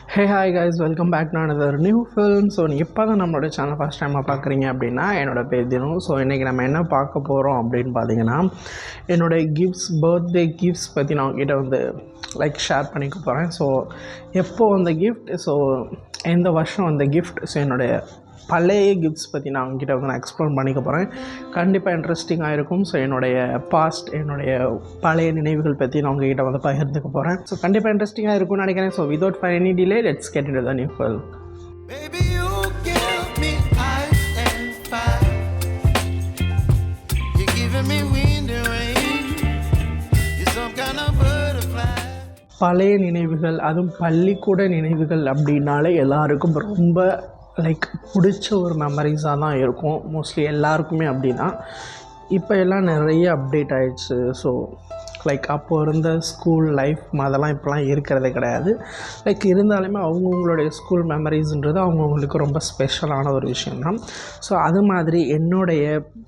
Hey hi guys, welcome back to another new film. So இப்போ தான் நம்மளோட channel first டைமாக பார்க்குறீங்க அப்படின்னா என்னோட பேர் தினம். ஸோ இன்றைக்கி நம்ம என்ன பார்க்க போகிறோம் அப்படின்னு பார்த்தீங்கன்னா, என்னோடய பர்த்டே கிஃப்ட்ஸ் பற்றி நான் உங்ககிட்ட வந்து ஷேர் பண்ணிக்க போகிறேன். ஸோ எப்போது அந்த கிஃப்ட், ஸோ எந்த வருஷம் அந்த கிஃப்ட், ஸோ என்னுடைய பழைய கிஃப்ட்ஸ் பற்றி நான் உங்ககிட்ட வந்து நான் எக்ஸ்ப்ளோர் பண்ணிக்க போகிறேன். கண்டிப்பாக இன்ட்ரெஸ்டிங்காக இருக்கும். ஸோ என்னுடைய என்னுடைய பழைய நினைவுகள் பற்றி நான் உங்ககிட்ட வந்து பகிர்ந்துக்க போகிறேன். ஸோ கண்டிப்பாக இன்ட்ரெஸ்டிங்காக இருக்கும்னு நினைக்கிறேன். So without for any delay, let's get into the new film. பழைய நினைவுகள், அதுவும் பள்ளிக்கூட நினைவுகள் அப்படின்னாலே எல்லாருக்கும் ரொம்ப பிடிச்ச ஒரு மெமரிஸாக தான் இருக்கும். மோஸ்ட்லி எல்லாருக்குமே அப்படி தான். இப்போ எல்லாம் நிறைய அப்டேட் ஆகிடுச்சு. ஸோ அப்போது இருந்த ஸ்கூல் லைஃப் அதெல்லாம் இப்போலாம் இருக்கிறதே கிடையாது. இருந்தாலுமே அவங்கவுங்களுடைய ஸ்கூல் மெமரிஸ்ன்றது அவங்கவுங்களுக்கு ரொம்ப ஸ்பெஷலான ஒரு விஷயந்தான். ஸோ அது மாதிரி என்னுடைய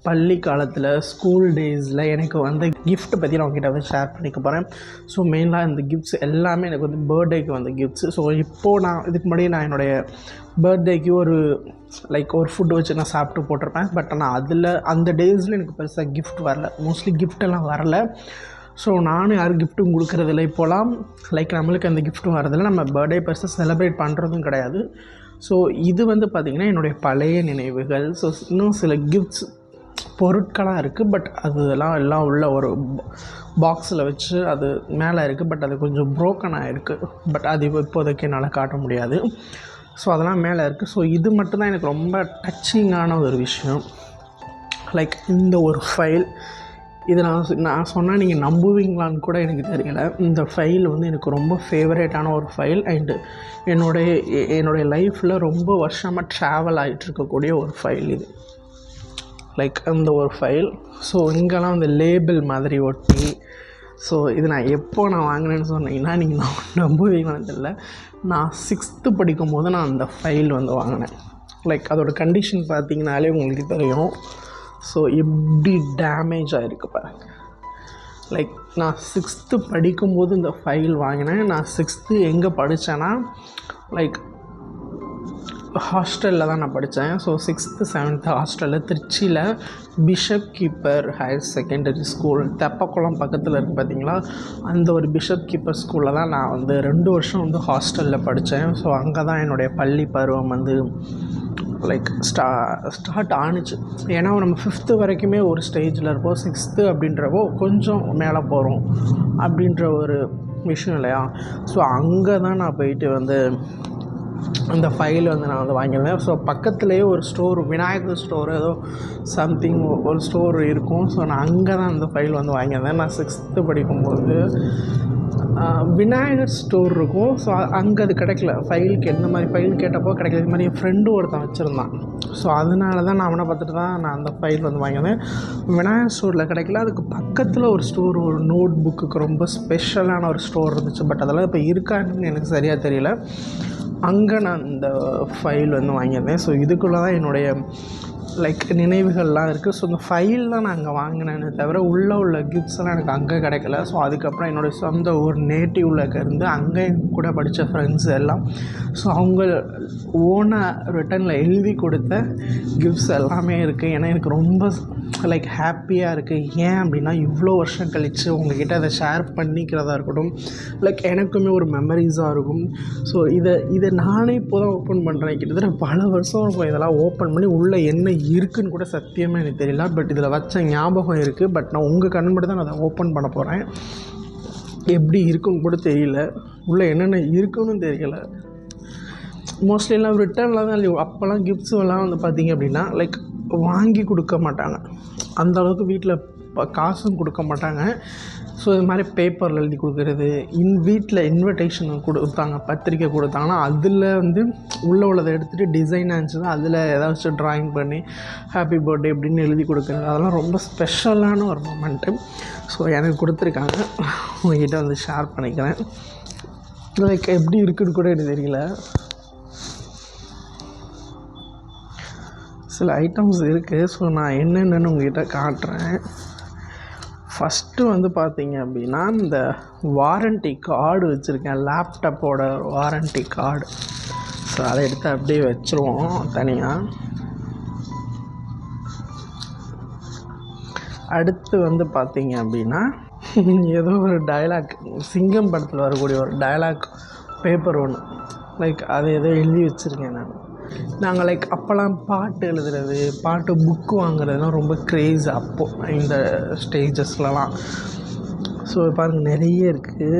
பள்ளி காலத்தில் ஸ்கூல் டேஸில் எனக்கு வந்து கிஃப்ட் பற்றி நான் உங்ககிட்ட வந்து ஷேர் பண்ணிக்க போகிறேன். ஸோ மெயினாக இந்த கிஃப்ட்ஸ் எல்லாமே எனக்கு வந்து பர்த்டேக்கு வந்த கிஃப்ட்ஸ். ஸோ இப்போது நான் இதுக்கு முன்னாடி நான் என்னுடைய பர்த்டேக்கு ஒரு ஃபுட்டு வச்சு நான் சாப்பிட்டு போட்டிருப்பேன். பட் ஆனால் அந்த டேஸில் எனக்கு பெருசாக கிஃப்ட் வரல. மோஸ்ட்லி கிஃப்டெல்லாம் வரல. ஸோ நானும் யாரும் கிஃப்ட்டும் கொடுக்குறதில்ல. இப்போலாம் நம்மளுக்கு அந்த கிஃப்ட்டும் வரதில்லை. நம்ம பர்த்டே பெருசாக செலிப்ரேட் பண்ணுறதும் கிடையாது. ஸோ இது வந்து பார்த்திங்கன்னா என்னுடைய பழைய நினைவுகள். ஸோ இன்னும் சில கிஃப்ட்ஸ் பொருட்களாக இருக்குது. பட் எல்லாம் உள்ள ஒரு பாக்ஸில் வச்சு அது மேலே இருக்குது. பட் அது கொஞ்சம் ப்ரோக்கனாக இருக்குது. பட் அது இப்போதைக்கு என்னால் காட்ட முடியாது. ஸோ அதெல்லாம் மேலே இருக்குது. ஸோ இது மட்டும்தான் எனக்கு ரொம்ப டச்சிங்கான ஒரு விஷயம். இந்த ஒரு ஃபைல், இது நான் சொன்னால் நீங்கள் நம்புவீங்களான்னு கூட எனக்கு தெரியல. இந்த ஃபைல் வந்து எனக்கு ரொம்ப ஃபேவரேட்டான ஒரு ஃபைல். அண்டு என்னுடைய லைஃப்பில் ரொம்ப வருஷமாக ட்ராவல் ஆகிட்டுருக்கக்கூடிய ஒரு ஃபைல் இது. அந்த ஒரு ஃபைல். ஸோ இங்கெல்லாம் அந்த லேபிள் மாதிரி ஒட்டி, ஸோ இது நான் எப்போ வாங்கினேன்னு சொன்னீங்கன்னா நீங்கள் நம்புவீங்கன்னு தெரியல. நான் 6th படிக்கும்போது நான் அந்த ஃபைல் வந்து வாங்கினேன். அதோடய கண்டிஷன் பார்த்தீங்கனாலே உங்களுக்கு தெரியும். ஸோ எப்படி டேமேஜ் ஆகிருக்கு பாருங்க. நான் 6th படிக்கும்போது இந்த ஃபைல் வாங்கினேன். நான் 6th எங்கே படித்தேன்னா ஹாஸ்டலில் தான் நான் படித்தேன். ஸோ 6th 7th ஹாஸ்டலில் திருச்சியில் Bishop Heber higher secondary school, Teppakulam பக்கத்தில் இருக்குது பார்த்தீங்களா, அந்த ஒரு பிஷப் கீப்பர் ஸ்கூலில் தான் நான் வந்து 2 வருஷம் வந்து ஹாஸ்டலில் படித்தேன். ஸோ அங்கே தான் என்னுடைய பள்ளி பருவம் வந்து ஸ்டார்ட் ஆணுச்சு. ஏன்னா நம்ம 5th வரைக்குமே ஒரு ஸ்டேஜில் இருப்போம். 6th அப்படின்றப்போ கொஞ்சம் மேலே போகிறோம் அப்படின்ற ஒரு விஷயம் இல்லையா. ஸோ அங்கே தான் நான் போயிட்டு வந்து அந்த ஃபைல் வந்து நான் வந்து வாங்கியிருந்தேன். ஸோ பக்கத்துலேயே ஒரு ஸ்டோர், விநாயகர் ஸ்டோர் ஏதோ சம்திங் ஒரு ஸ்டோர் இருக்கும். ஸோ நான் அங்கே தான் அந்த ஃபைல் வந்து வாங்கியிருந்தேன். நான் 6th படிக்கும்போது விநாயகர் ஸ்டோர் இருக்கும். ஸோ அங்கே அது கிடைக்கல. ஃபைலுக்கு எந்த மாதிரி ஃபைல் கேட்டப்போ கிடைக்கல. இது மாதிரி என் ஃப்ரெண்டு ஒருத்தன் வச்சுருந்தான். ஸோ அதனால தான் நான் அவனை பார்த்துட்டு தான் நான் அந்த ஃபைல் வந்து வாங்கியிருந்தேன். விநாயகர் ஸ்டோரில் கிடைக்கல. அதுக்கு பக்கத்தில் ஒரு ஸ்டோர், ஒரு நோட் புக்குக்கு ரொம்ப ஸ்பெஷலான ஒரு ஸ்டோர் இருந்துச்சு. பட் அதெல்லாம் இப்போ இருக்கான்னு எனக்கு சரியாக தெரியல. அங்கே நான் இந்த ஃபைல் வந்து வாங்கியிருந்தேன். ஸோ இதுக்குள்ளே தான் என்னுடைய நினைவுகள்லாம் இருக்குது. ஸோ இந்த ஃபைல் தான் நான் அங்கே வாங்கினேன்னு தவிர உள்ள கிஃப்ட்ஸ் எல்லாம் எனக்கு அங்கே கிடைக்கல. ஸோ அதுக்கப்புறம் என்னுடைய சொந்த ஊர் நேட்டிவில் இருந்து அங்கே கூட படித்த ஃப்ரெண்ட்ஸ் எல்லாம், ஸோ அவங்க ஓனாக ரிட்டனில் எழுதி கொடுத்த கிஃப்ட்ஸ் எல்லாமே இருக்குது. ஏன்னா எனக்கு ரொம்ப ஹாப்பியாக இருக்குது. ஏன் அப்படின்னா இவ்வளோ வருஷம் கழித்து உங்கள்கிட்ட அதை ஷேர் பண்ணிக்கிறதா இருக்கட்டும், எனக்குமே ஒரு மெமரிஸாக இருக்கும். ஸோ இதை நானே இப்போ தான் ஓப்பன் பண்ணுறேன். கிட்டத்தட்ட பல வருஷம் இருக்கும் இதெல்லாம் ஓப்பன் பண்ணி உள்ளே என்ன இருக்குன்னு கூட சத்தியமாக எனக்கு தெரியல. பட் இதில் வச்ச ஞாபகம் இருக்குது. பட் நான் உங்கள் கண்படி தான் நான் அதை ஓப்பன் பண்ண போகிறேன். எப்படி இருக்குன்னு கூட தெரியல, உள்ளே என்னென்ன இருக்குன்னு தெரியல. மோஸ்ட்லி எல்லாம் ரிட்டர்னில் தான். அப்போல்லாம் கிஃப்ட்ஸ் எல்லாம் வந்து பார்த்திங்க அப்படின்னா வாங்கி கொடுக்க மாட்டாங்க. அந்தளவுக்கு வீட்டில் காசும் கொடுக்க மாட்டாங்க. ஸோ இது மாதிரி பேப்பரில் எழுதி கொடுக்குறது, வீட்டில் இன்விடேஷன் கொடுத்தாங்க, பத்திரிக்கை கொடுத்தாங்கன்னா அதில் வந்து உள்ளதை எடுத்துகிட்டு டிசைனாக இருந்துச்சுன்னா அதில் ஏதாச்சும் ட்ராயிங் பண்ணி ஹாப்பி பர்த்டே அப்படின்னு எழுதி கொடுக்குறது, அதெல்லாம் ரொம்ப ஸ்பெஷலான ஒரு மொமெண்ட்டு. ஸோ எனக்கு கொடுத்துருக்காங்க, உங்கள்கிட்ட வந்து ஷேர் பண்ணிக்கிறேன். எப்படி இருக்குன்னு கூட எனக்கு தெரியல. சில ஐட்டம்ஸ் இருக்குது. ஸோ நான் என்னென்னு உங்கள்கிட்ட காட்டுறேன். ஃபஸ்ட்டு வந்து பார்த்தீங்க அப்படின்னா இந்த வாரண்ட்டி கார்டு வச்சுருக்கேன், லேப்டாப்போட வாரண்ட்டி கார்டு. ஸோ அதை எடுத்து அப்படியே வச்சுருவோம் தனியாக. அடுத்து வந்து பார்த்தீங்க அப்படின்னா ஏதோ ஒரு டைலாக், சிங்கம் படத்தில் வரக்கூடிய ஒரு டைலாக் பேப்பர் ஒன்று, லைக் அதை ஏதோ எழுதி வச்சுருக்கேன் நான். நாங்கள் லைக் அப்போல்லாம் பாட்டு எழுதுறது, பாட்டு புக்கு வாங்குறதுலாம் ரொம்ப க்ரேஸ் அப்போது இந்த ஸ்டேஜஸ்லலாம். ஸோ பாருங்கள் நிறைய இருக்குது.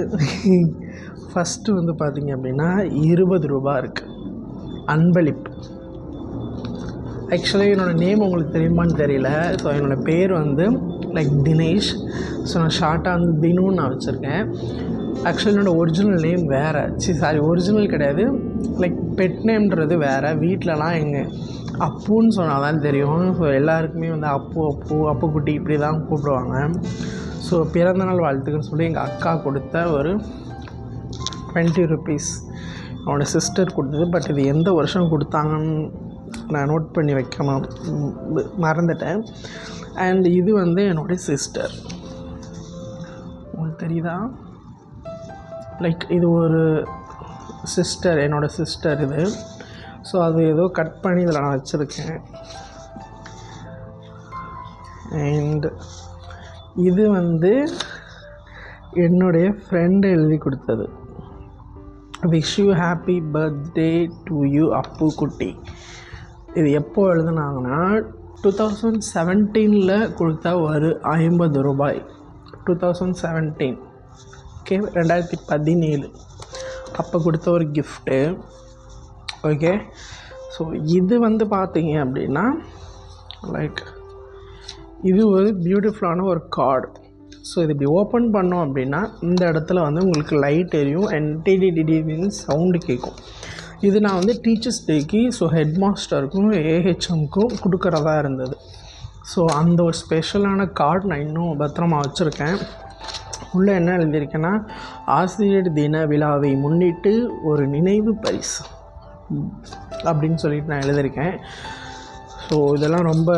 ஃபஸ்ட்டு வந்து பார்த்திங்க அப்படின்னா 20 ரூபா இருக்குது அன்பளிப்பு. ஆக்சுவலி என்னோடய நேம் உங்களுக்கு தெரியுமான்னு தெரியல. ஸோ என்னோடய பேர் வந்து லைக் தினேஷ். ஸோ நான் ஷார்ட்டாக வந்து தினுன்னு நான் வச்சுருக்கேன். ஆக்சுவலி என்னோடய ஒரிஜினல் நேம் வேறு, ஒரிஜினல் கிடையாது, லைக் பெட் நேம்ன்றது வேறு. வீட்டிலலாம் எங்கள் அப்புன்னு சொன்னால் தான் தெரியும். ஸோ எல்லாருக்குமே வந்து அப்புக்குட்டி இப்படி தான் கூப்பிடுவாங்க. ஸோ பிறந்தநாள் வாழ்த்துக்குன்னு சொல்லி எங்கள் அக்கா கொடுத்த ஒரு 20 ருபீஸ் அவனோட சிஸ்டர் கொடுத்தது. பட் இது எந்த வருஷம் கொடுத்தாங்கன்னு நான் நோட் பண்ணி வைக்கணும், மறந்துட்டேன். அண்ட் இது வந்து என்னோடய சிஸ்டர், உங்களுக்கு தெரியுதா? லைக் இது ஒரு சிஸ்டர், என்னோடய சிஸ்டர் இது. ஸோ அது ஏதோ கட் பண்ணி இதில் நான் வச்சுருக்கேன். அண்ட் இது வந்து என்னுடைய ஃப்ரெண்டு எழுதி கொடுத்தது. Wish you happy birthday to you Appu குட்டி. இது எப்போ எழுதுனாங்கன்னா 2017 கொடுத்த ஒரு 50 ரூபாய். 2017, ஓகே, 2017 அப்போ கொடுத்த ஒரு கிஃப்ட்டு. ஓகே, ஸோ இது வந்து பார்த்தீங்க அப்படின்னா லைக் இது ஒரு பியூட்டிஃபுல்லான ஒரு கார்டு. ஸோ இது இப்படி ஓப்பன் பண்ணோம் அப்படின்னா இந்த இடத்துல வந்து உங்களுக்கு லைட் எரியும் அண்ட் டிடிடிடின்னு சவுண்டு கேட்கும். இது நான் வந்து டீச்சர்ஸ் டேக்கு ஸோ ஹெட் மாஸ்டருக்கும் ஏஹெச்எம்க்கும் கொடுக்குறதா இருந்தது. ஸோ அந்த ஒரு ஸ்பெஷலான கார்டு நான் இன்னும் பத்திரமா வச்சுருக்கேன். உள்ளே என்ன எழுதியிருக்கேன்னா, ஆசிரியர் தின விழாவை முன்னிட்டு ஒரு நினைவு பரிசு அப்படின்னு சொல்லிட்டு நான் எழுதியிருக்கேன். ஸோ இதெல்லாம் ரொம்ப,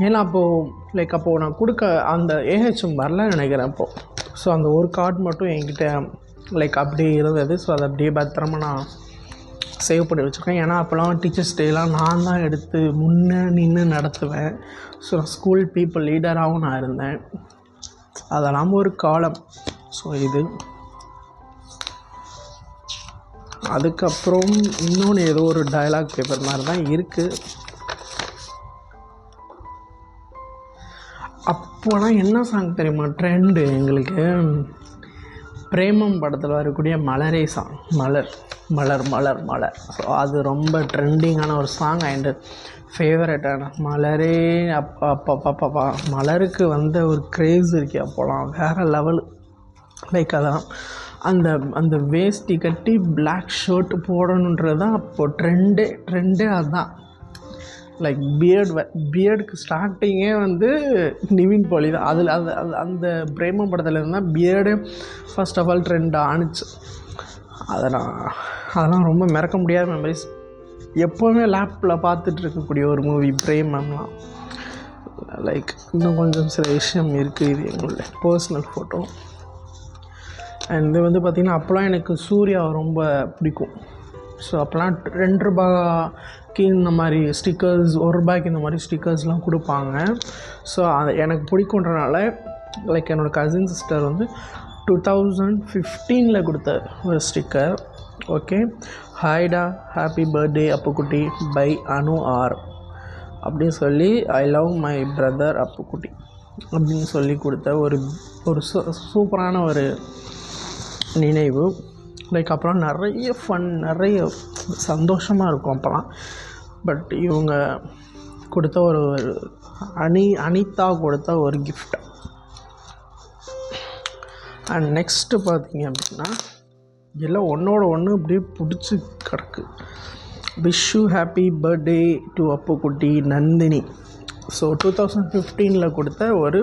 ஏன்னா அப்போது நான் கொடுக்க அந்த ஏஹெச்எம் வரலன்னு நினைக்கிறேன் அப்போது. ஸோ அந்த ஒரு கார்டு மட்டும் என்கிட்ட லைக் அப்படியே இருந்தது. ஸோ அதை அப்படியே பத்திரமா நான் சேவ் பண்ணி வச்சுருக்கேன். ஏன்னா அப்போல்லாம் டீச்சர்ஸ் டேலாம் நான் தான் எடுத்து முன்னே நின்று நடத்துவேன். ஸோ ஸ்கூல் பீப்புள் லீடராகவும் நான் இருந்தேன். அதெல்லாம் ஒரு காலம். ஸோ இது அதுக்கப்புறம் இன்னொன்று ஏதோ ஒரு டயலாக் பேப்பர் மாதிரி தான் இருக்குது. அப்போலாம் என்ன சாங் தெரியுமா ட்ரெண்டு எங்களுக்கு? பிரேமம் படத்தில் வரக்கூடிய மலரே சாங், மலர் மலர் மலர் மலர். ஸோ அது ரொம்ப ட்ரெண்டிங்கான ஒரு சாங் அண்டு ஃபேவரட்டான மலரே. அப்பா மலருக்கு வந்த ஒரு க்ரேஸ் இருக்கே அப்போலாம் வேறு லெவலு. லைக் அதான் அந்த வேஷ்டி கட்டி பிளாக் ஷர்ட் போடணுன்றது தான் அப்போது ட்ரெண்டே அதுதான். லைக் பியர்டுக்கு ஸ்டார்டிங்கே வந்து நிவின் போலி தான். அதில் அந்த பிரேமம் படத்தில் இருந்தால் beard first of all trend ஆணுச்சு. அதெல்லாம் ரொம்ப மறக்க முடியாத மெமரிஸ். எப்போவுமே லேப்பில் பார்த்துட்டு இருக்கக்கூடிய ஒரு மூவி பிரேமம்லாம். லைக் இன்னும் கொஞ்சம் சில விஷயம் இருக்குது. இது எங்களுடைய பர்சனல் ஃபோட்டோ. அண்ட் இது வந்து பார்த்திங்கன்னா அப்போலாம் எனக்கு சூர்யா ரொம்ப பிடிக்கும். ஸோ அப்போலாம் 2 ரூபாய்க்கு இந்த மாதிரி ஸ்டிக்கர்ஸ், 1 ரூபாய்க்கு இந்த மாதிரி ஸ்டிக்கர்ஸ்லாம் கொடுப்பாங்க. ஸோ அது எனக்கு பிடிக்குன்றனால லைக் என்னோடய கசின் சிஸ்டர் வந்து 2015 கொடுத்த ஒரு ஸ்டிக்கர். ஓகே, ஹாய்டா happy birthday Appukkutty by Anu R அப்படின்னு சொல்லி I love my brother Appukkutty அப்படின்னு சொல்லி கொடுத்த ஒரு சூப்பரான ஒரு நினைவு. லைக் அப்புறம் நிறைய ஃபன், நிறைய சந்தோஷமாக இருக்கும் அப்போலாம். பட் இவங்க கொடுத்த ஒரு அனிதா கொடுத்த ஒரு கிஃப்ட். அண்ட் நெக்ஸ்ட்டு பார்த்தீங்க அப்படின்னா எல்லாம் ஒன்றோட ஒன்று அப்படியே பிடிச்சி கிடக்கு. Wish you happy birthday to Appukutty Nandini. So 2015 கொடுத்த ஒரு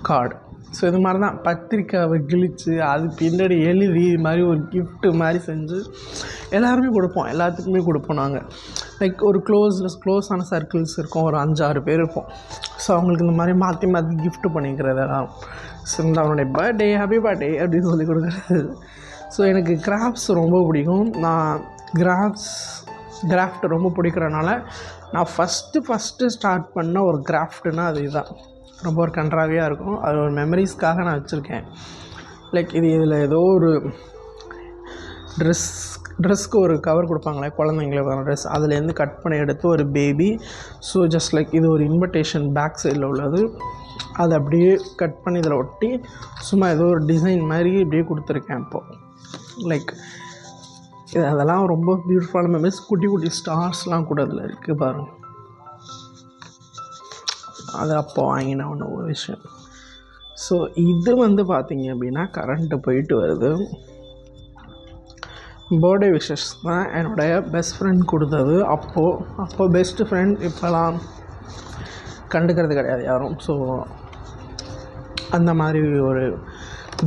கார்டு. ஸோ இது மாதிரி தான் பத்திரிக்காவை கிழித்து அது பின்னாடி எழுதி இது மாதிரி ஒரு கிஃப்ட்டு மாதிரி செஞ்சு எல்லாருமே கொடுப்போம், எல்லாத்துக்குமே கொடுப்போம். நாங்கள் லைக் ஒரு க்ளோஸான சர்க்கிள்ஸ் இருக்கும், ஒரு 5-6 பேர் இருப்போம். ஸோ அவங்களுக்கு இந்த மாதிரி மாற்றி கிஃப்ட்டு பண்ணிக்கிறதெல்லாம் அவனுடைய பர்த்டே ஹாப்பி பர்த்டே அப்படின்னு சொல்லி கொடுக்குறது. ஸோ எனக்கு கிராஃப்ட்ஸ் ரொம்ப பிடிக்கும். நான் கிராஃப்ட் ரொம்ப பிடிக்கிறனால நான் ஃபஸ்ட்டு ஸ்டார்ட் பண்ண ஒரு கிராஃப்ட்னா அது இதுதான். ரொம்ப ஒரு கன்றாவியாக இருக்கும். அது ஒரு மெமரிஸ்க்காக நான் வச்சுருக்கேன். லைக் இதில் ஏதோ ஒரு ட்ரெஸ்க்கு ஒரு கவர் கொடுப்பாங்களே குழந்தைங்களுக்கு ட்ரெஸ், அதுலேருந்து கட் பண்ணி எடுத்து ஒரு பேபி. ஸோ ஜஸ்ட் லைக் இது ஒரு இன்விடேஷன் பேக் சைடில் உள்ளது. அதை அப்படியே கட் பண்ணி இதில் ஒட்டி சும்மா ஏதோ ஒரு டிசைன் மாதிரி இப்படியே கொடுத்துருக்கேன். இப்போது லைக் அதெல்லாம் ரொம்ப பியூட்டிஃபுல்லான மெமரிஸ். குட்டி குட்டி ஸ்டார்ஸ்லாம் கூட அதில் இருக்குது பாருங்கள். அது அப்போ வாங்கின ஒரு விஷயம். ஸோ இது பார்த்திங்க அப்படின்னா கரண்ட்டு போயிட்டு வருது. பர்த்டே விஷஸ் தான் என்னுடைய பெஸ்ட் ஃப்ரெண்ட் கொடுத்தது. அப்போது பெஸ்ட்டு ஃப்ரெண்ட் இப்போலாம் கண்டுக்கிறது கிடையாது யாரும். ஸோ அந்த மாதிரி ஒரு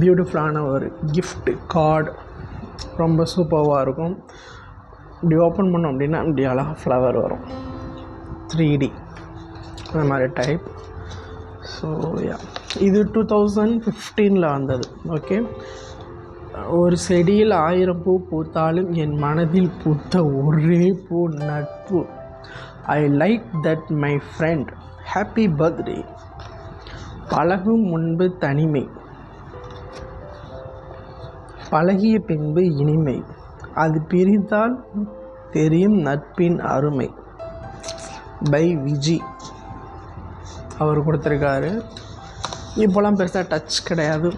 பியூட்டிஃபுல்லான ஒரு கிஃப்ட் கார்டு ரொம்ப சூப்பராக இருக்கும். இப்படி ஓப்பன் பண்ணோம் அப்படின்னா இப்படி அழகாக ஃப்ளவர் வரும், 3D அந்த மாதிரி டைப். ஸோ இது 2015 வந்தது. ஓகே. ஒரு செடியில் 1000 பூ பூத்தாலும் என் மனதில் பூத்த ஒரே பூ நட்பு. I like that my friend, happy birthday. பழகும் முன்பு தனிமை, பழகிய பின்பு இனிமை, அது பிரிந்தால் தெரியும் நட்பின் அருமை. பை விஜி அவர் கொடுத்துருக்காரு. இப்போலாம் பெருசாக டச் கிடையாது.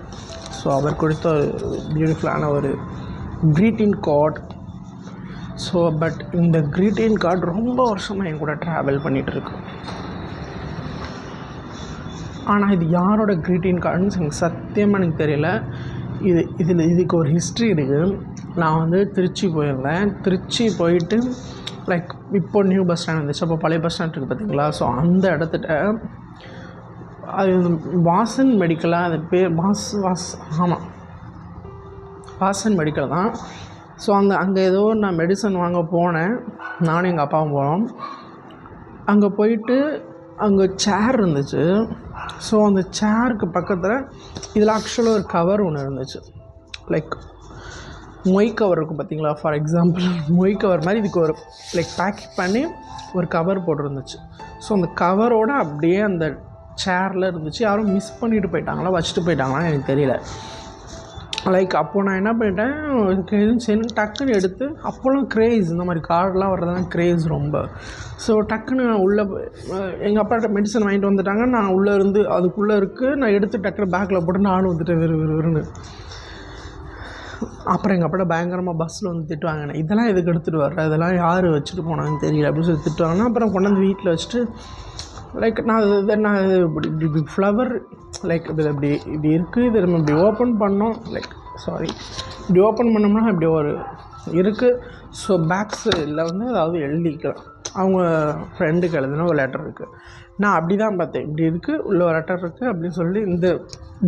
ஸோ அவர் கொடுத்த ஒரு பியூட்டிஃபுல்லான ஒரு க்ரீட்டிங் கார்டு. ஸோ பட் இந்த க்ரீட்டிங் கார்டு ரொம்ப வருஷமாக என் கூட ட்ராவல் பண்ணிகிட்ருக்கு. ஆனால் இது யாரோட க்ரீட்டிங் கார்டுன்னு எனக்கு சத்தியமாக எனக்கு தெரியல. இதுக்கு ஒரு ஹிஸ்ட்ரி இருக்குது. நான் திருச்சி போயிருந்தேன். திருச்சி போயிட்டு லைக் இப்போ நியூ பஸ் ஸ்டாண்ட் வந்துச்சு, அப்போ பழைய பஸ் ஸ்டாண்ட் இருக்குது பார்த்தீங்களா. ஸோ அந்த இடத்துட்ட அது வாசன் மெடிக்கலாக, அது பேர் ஆமாம் வாசன் மெடிக்கல் தான். ஸோ அங்கே ஏதோ நான் மெடிசன் வாங்க போனேன், நானும் எங்கள் அப்பாவும் போனோம். அங்கே போயிட்டு அங்கே சேர் இருந்துச்சு. ஸோ அந்த சேருக்கு பக்கத்தில் இதில் ஆக்சுவலாக ஒரு கவர் ஒன்று இருந்துச்சு. லைக் மொய் கவர் இருக்கும் பார்த்தீங்களா, ஃபார் எக்ஸாம்பிள் மொய் கவர் மாதிரி இதுக்கு ஒரு லைக் பேக்கெட் பண்ணி ஒரு கவர் போட்டிருந்துச்சு. ஸோ அந்த கவரோடு அப்படியே அந்த சேரில் இருந்துச்சு. யாரும் மிஸ் பண்ணிட்டு போயிட்டாங்களா வச்சுட்டு போயிட்டாங்களான்னு எனக்கு தெரியல. லைக் அப்போது நான் என்ன பண்ணிட்டேன், எதுவும் டக்குன்னு எடுத்து, அப்போல்லாம் க்ரேஸ் இந்த மாதிரி கார்டெலாம் வர்றதுலாம் க்ரேஸ் ரொம்ப. ஸோ டக்குன்னு நான் உள்ளே எங்கள் அப்பாட்ட மெடிசன் வாங்கிட்டு வந்துட்டாங்க. நான் உள்ளே இருந்து அதுக்குள்ளே இருக்குது, நான் எடுத்து டக்குன்னு பேக்கில் போட்டு நானும் வந்துட்டேன் விறுவிறுன்னு. அப்புறம் எங்கள் அப்பாட்ட பயங்கரமாக பஸ்ஸில் திட்டுவாங்க, இதெல்லாம் எதுக்கு எடுத்துகிட்டு வர்ற, இதெல்லாம் யார் வச்சுட்டு போனாங்கன்னு தெரியல அப்படின்னு சொல்லி திட்டுவாங்கன்னா. அப்புறம் கொண்டாந்து வீட்டில் வச்சுட்டு லைக் நான் இப்படி ஃப்ளவர் லைக் இதில் இப்படி இருக்குது, இதை நம்ம இப்படி ஓப்பன் பண்ணோம், லைக் இப்படி ஓப்பன் பண்ணோம்னா இப்படி ஒரு இருக்குது. ஸோ பேக்ஸில் அதாவது எழுதிக்கலாம், அவங்க ஃப்ரெண்டுக்கு எழுதுனா ஒரு லெட்டர் இருக்குது. நான் அப்படி தான் பார்த்தேன், இப்படி இருக்குது உள்ள ஒரு லெட்டர் இருக்குது அப்படின்னு சொல்லி இந்த